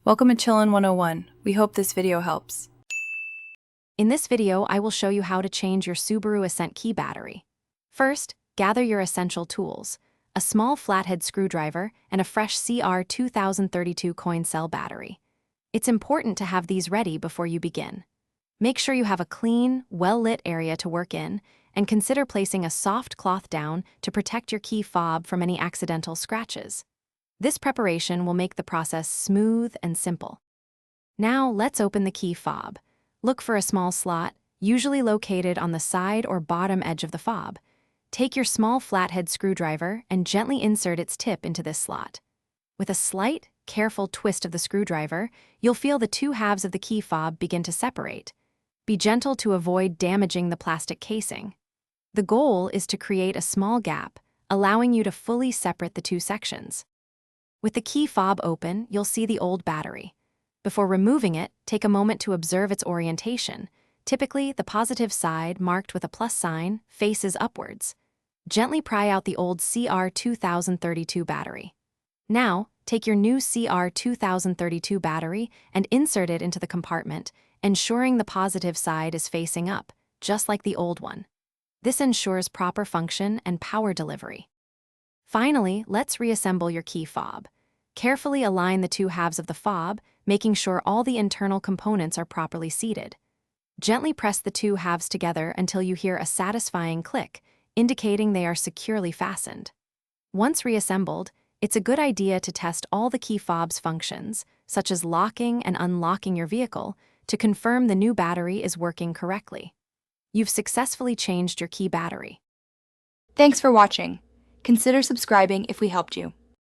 Welcome to Chillin' 101. We hope this video helps. In this video, I will show you how to change your Subaru Ascent key battery. First, gather your essential tools: a small flathead screwdriver and a fresh CR 2032 coin cell battery. It's important to have these ready before you begin. Make sure you have a clean, well-lit area to work in, and consider placing a soft cloth down to protect your key fob from any accidental scratches. This preparation will make the process smooth and simple. Now let's open the key fob. Look for a small slot, usually located on the side or bottom edge of the fob. Take your small flathead screwdriver and gently insert its tip into this slot. With a slight, careful twist of the screwdriver, you'll feel the two halves of the key fob begin to separate. Be gentle to avoid damaging the plastic casing. The goal is to create a small gap, allowing you to fully separate the two sections. With the key fob open, you'll see the old battery. Before removing it, take a moment to observe its orientation. Typically, the positive side, marked with a plus sign, faces upwards. Gently pry out the old CR 2032 battery. Now, take your new CR 2032 battery and insert it into the compartment, ensuring the positive side is facing up, just like the old one. This ensures proper function and power delivery. Finally, let's reassemble your key fob. Carefully align the two halves of the fob, making sure all the internal components are properly seated. Gently press the two halves together until you hear a satisfying click, indicating they are securely fastened. Once reassembled, it's a good idea to test all the key fob's functions, such as locking and unlocking your vehicle, to confirm the new battery is working correctly. You've successfully changed your key battery. Thanks for watching. Consider subscribing if we helped you.